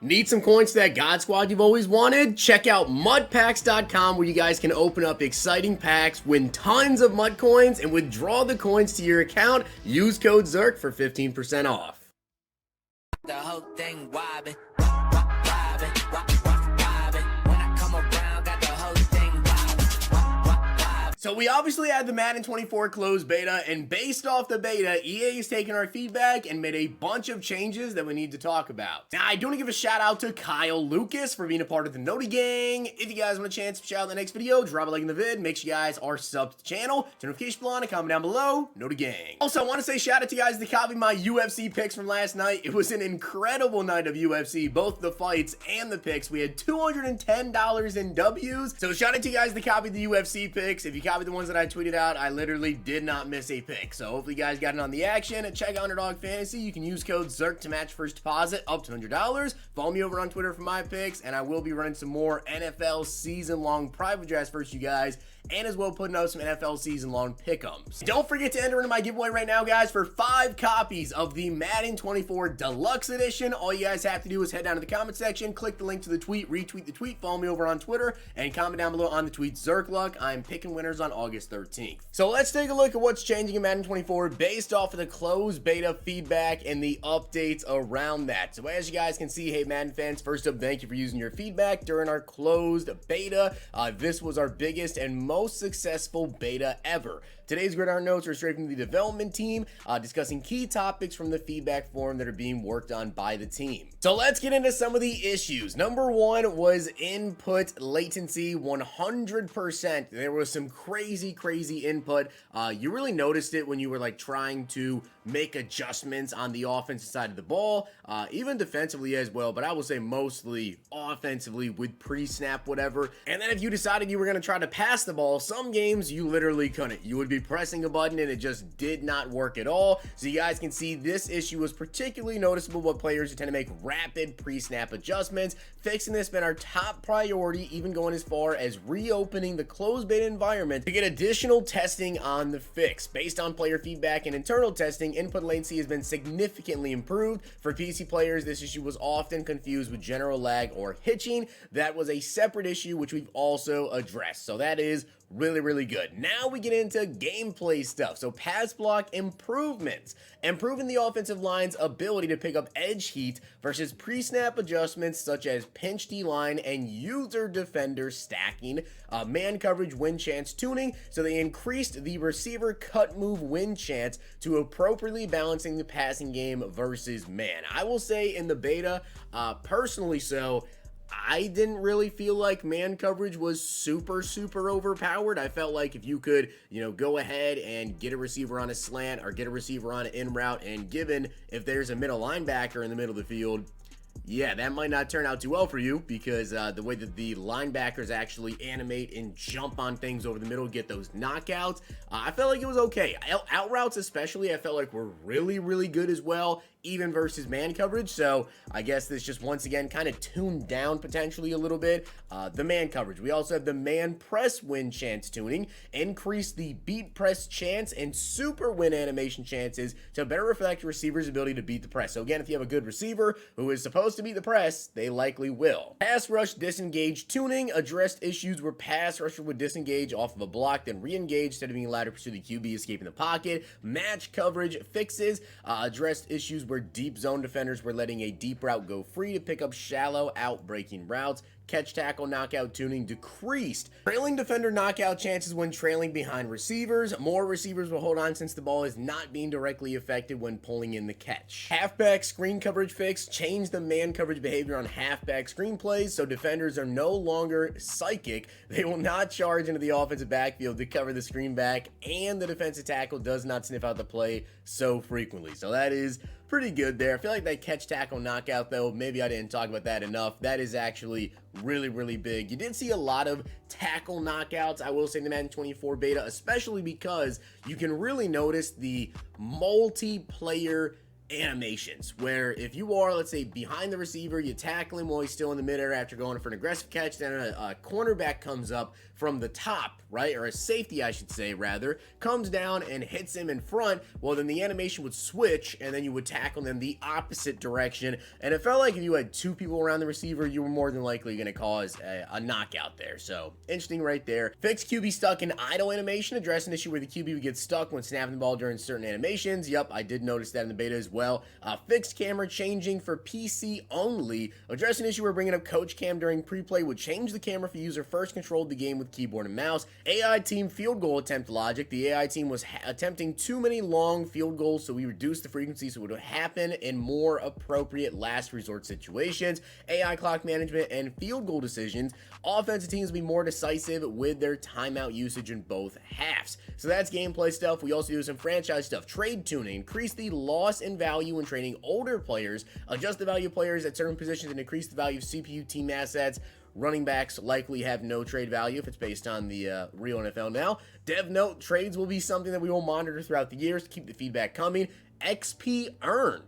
Need some coins to that God Squad you've always wanted? Check out mudpacks.com where you guys can open up exciting packs, win tons of mud coins, and withdraw the coins to your account. Use code ZERK for 15% off. The whole thing wobbin', wobbin'. When I come around, got the whole thing wobbin'. So we obviously had the Madden 24 closed beta, and based off the beta, EA has taken our feedback and made a bunch of changes that we need to talk about. Now, I do want to give a shout out to Kyle Lucas for being a part of the Noti Gang. If you guys want a chance to shout out in the next video, drop a like in the vid. Make sure you guys are subbed to the channel. Turn notification bell on and comment down below. Noti Gang. Also, I want to say shout out to you guys that copied my UFC picks from last night. It was an incredible night of UFC, both the fights and the picks. We had $210 in W's. So shout out to you guys that copied the UFC picks. If you copied the ones that I tweeted out, I literally did not miss a pick. So hopefully you guys got in on the action. Check out Underdog Fantasy. You can use code ZERK to match first deposit up to $100. Follow me over on Twitter for my picks, and I will be running some more NFL season-long private drafts for you guys, and as well putting out some NFL season-long pick'ems. Don't forget to enter into my giveaway right now, guys, for 5 copies of the Madden 24 Deluxe Edition. All you guys have to do is head down to the comment section, click the link to the tweet, retweet the tweet, follow me over on Twitter, and comment down below on the tweet ZERKLUCK. I'm picking winners on August 13th. So let's take a look at what's changing in Madden 24 based off of the closed beta feedback and the updates around that. So as you guys can see, hey Madden fans, first up, thank you for using your feedback during our closed beta. This was our biggest and most successful beta ever. Today's Gridiron Notes are straight from the development team, discussing key topics from the feedback forum that are being worked on by the team. So let's get into some of the issues. Number one was input latency, 100%. There was some crazy input. You really noticed it when you were like trying to make adjustments on the offensive side of the ball, even defensively as well, but I will say mostly offensively with pre-snap, whatever. And then if you decided you were going to try to pass the ball, some games you literally couldn't. You would be pressing a button and it just did not work at all. So you guys can see this issue was particularly noticeable with players who tend to make rapid pre-snap adjustments. Fixing this has been our top priority, even going as far as reopening the closed beta environment to get additional testing on the fix. Based on player feedback and internal testing, input latency has been significantly improved. For PC players, this issue was often confused with general lag or hitching. That was a separate issue which we've also addressed. So that is really good. Now we get into gameplay stuff. So pass block improvements, improving the offensive line's ability to pick up edge heat versus pre-snap adjustments such as pinch D-line and user defender stacking, man coverage win chance tuning. So they increased the receiver cut move win chance to appropriately balancing the passing game versus man. I will say in the beta, personally, I didn't really feel like man coverage was super overpowered. I felt like if you could, go ahead and get a receiver on a slant or get a receiver on an in route, and given if there's a middle linebacker in the middle of the field, yeah, that might not turn out too well for you because the way that the linebackers actually animate and jump on things over the middle, get those knockouts, I felt like it was okay. Out routes especially, I felt like were really good as well, even versus man coverage. So I guess this just once again kind of tuned down potentially a little bit the man coverage. We also have the man press win chance tuning, increase the beat press chance and super win animation chances to better reflect your receiver's ability to beat the press. So again, if you have a good receiver who is supposed to beat the press, they likely will. Pass rush disengage tuning addressed issues where pass rusher would disengage off of a block then re-engage instead of being allowed to pursue the QB escaping the pocket. Match coverage fixes addressed issues where deep zone defenders were letting a deep route go free to pick up shallow out breaking routes. Catch tackle knockout tuning decreased trailing defender knockout chances when trailing behind receivers. More receivers will hold on since the ball is not being directly affected when pulling in the catch. Halfback screen coverage fix changed the man coverage behavior on halfback screen plays so defenders are no longer psychic. They will not charge into the offensive backfield to cover the screen back, and the defensive tackle does not sniff out the play so frequently. So that is pretty good there. I feel like that catch tackle knockout though, maybe I didn't talk about that enough. That is actually really big. You did see a lot of tackle knockouts, I will say, in the Madden 24 beta, especially because you can really notice the multiplayer animations, where if you are, let's say, behind the receiver, you tackle him while he's still in the midair after going for an aggressive catch, then a cornerback comes up from the top, right, or a safety, I should say, rather, comes down and hits him in front, well, then the animation would switch, and then you would tackle them the opposite direction, and it felt like if you had two people around the receiver, you were more than likely going to cause a knockout there. So, interesting right there. Fix QB stuck in idle animation, address an issue where the QB would get stuck when snapping the ball during certain animations. Yep, I did notice that in the beta as well. Fixed camera changing for PC only, address an issue where bringing up coach cam during pre-play would change the camera if the user first controlled the game with keyboard and mouse. AI team field goal attempt logic. The AI team was attempting too many long field goals, so we reduced the frequency so it would happen in more appropriate last resort situations. AI clock management and field goal decisions. Offensive teams will be more decisive with their timeout usage in both halves. So that's gameplay stuff. We also do some franchise stuff. Trade tuning. Increase the loss in value when trading older players. Adjust the value of players at certain positions and increase the value of CPU team assets. Running backs likely have no trade value if it's based on the real NFL now. Dev note, trades will be something that we will monitor throughout the years to keep the feedback coming. XP earned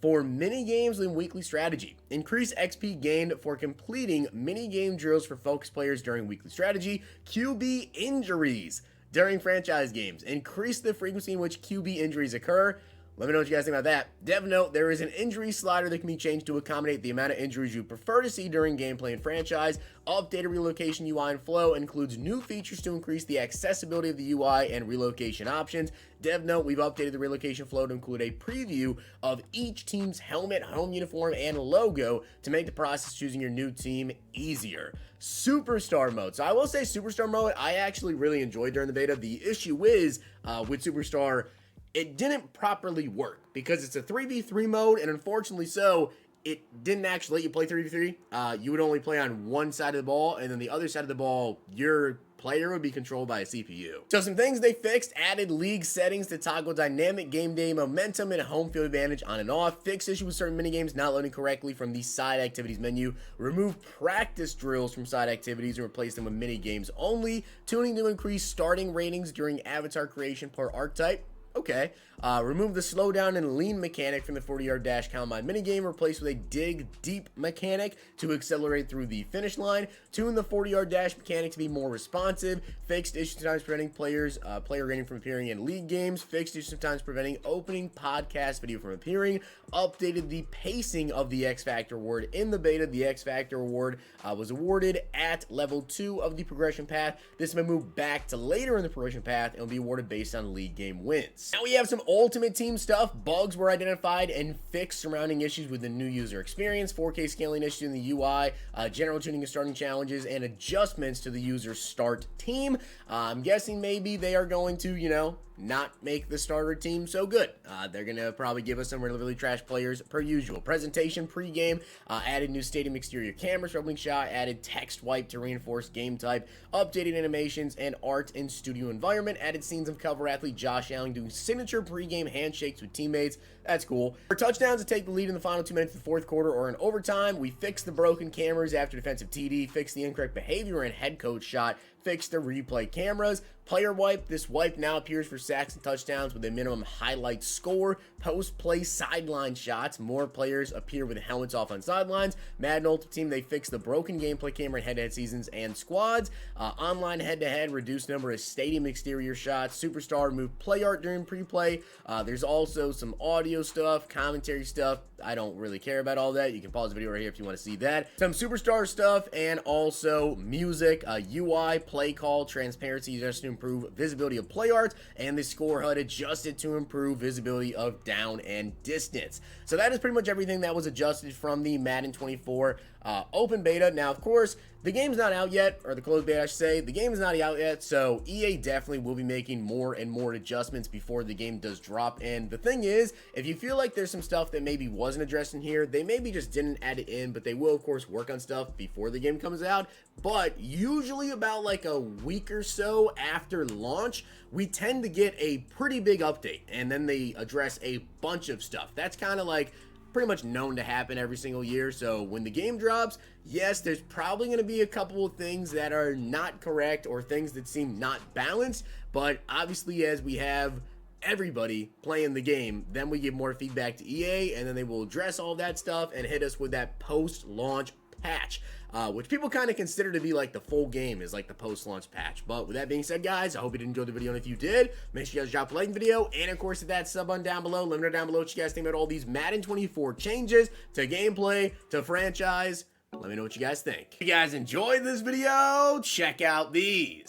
for mini games and weekly strategy. Increase XP gained for completing mini game drills for focus players during weekly strategy. QB injuries during franchise games. Increase the frequency in which QB injuries occur. Let me know what you guys think about that. Dev note, there is an injury slider that can be changed to accommodate the amount of injuries you prefer to see during gameplay and franchise. Updated relocation UI and flow includes new features to increase the accessibility of the UI and relocation options. Dev note, we've updated the relocation flow to include a preview of each team's helmet, home uniform, and logo to make the process choosing your new team easier. Superstar mode. So I will say Superstar mode, I actually really enjoyed during the beta. The issue is with Superstar, it didn't properly work because it's a 3v3 mode, and unfortunately so, it didn't actually let you play 3v3. You would only play on one side of the ball, and then the other side of the ball, your player would be controlled by a CPU. So some things they fixed: added league settings to toggle dynamic game day momentum and home field advantage on and off. Fixed issue with certain minigames not loading correctly from the side activities menu. Remove practice drills from side activities and replace them with mini games only. Tuning to increase starting ratings during avatar creation per archetype. Okay. Remove the slowdown and lean mechanic from the 40-yard dash combine minigame, replaced with a dig deep mechanic to accelerate through the finish line. Tune the 40-yard dash mechanic to be more responsive. Fixed issue sometimes preventing player rating from appearing in league games. Fixed issue sometimes preventing opening podcast video from appearing. Updated the pacing of the X Factor award in the beta. The X Factor award was awarded at level 2 of the progression path. This may move back to later in the progression path and will be awarded based on league game wins. Now we have some Ultimate Team stuff. Bugs were identified and fixed surrounding issues with the new user experience, 4K scaling issues in the UI, general tuning of starting challenges, and adjustments to the user's start team. I'm guessing maybe they are going to, not make the starter team so good. They're going to probably give us some really trash players per usual. Presentation pregame, added new stadium exterior cameras for opening shot, added text wipe to reinforce game type, updated animations and art in studio environment, added scenes of cover athlete Josh Allen doing signature pregame handshakes with teammates. That's cool. For touchdowns to take the lead in the final 2 minutes of the fourth quarter or in overtime, we fixed the broken cameras after defensive TD, fixed the incorrect behavior in head coach shot, fixed the replay cameras. Player wipe. This wipe now appears for sacks and touchdowns with a minimum highlight score. Post-play sideline shots. More players appear with helmets off on sidelines. Madden Ultimate Team, they fixed the broken gameplay camera in head-to-head seasons and squads. Online head-to-head, reduced number of stadium exterior shots. Superstar removed play art during pre-play. There's also some audio stuff, commentary stuff. I don't really care about all that. You can pause the video right here if you want to see that. Some Superstar stuff and also music, UI, play call, transparency just to improve visibility of play art, and the score HUD adjusted to improve visibility of down and distance. So that is pretty much everything that was adjusted from the Madden 24 open beta. Now, of course, the game's not out yet, or the closed beta, I should say. The game is not out yet, so EA definitely will be making more and more adjustments before the game does drop. And the thing is, if you feel like there's some stuff that maybe wasn't addressed in here, they maybe just didn't add it in, but they will, of course, work on stuff before the game comes out. But usually about like a week or so after launch, we tend to get a pretty big update, and then they address a bunch of stuff. That's kind of like pretty much known to happen every single year. So when the game drops, yes, there's probably going to be a couple of things that are not correct or things that seem not balanced, but obviously as we have everybody playing the game. Then we give more feedback to EA, and then they will address all that stuff and hit us with that post-launch patch, which people kind of consider to be like the full game is like the post-launch patch. But with that being said, guys, I hope you did enjoy the video, and if you did, make sure you guys drop a like in the video, and of course hit that sub button down below. Let me know down below what you guys think about all these Madden 24 changes to gameplay, to franchise. Let me know what you guys think. If you guys enjoyed this video, check out these.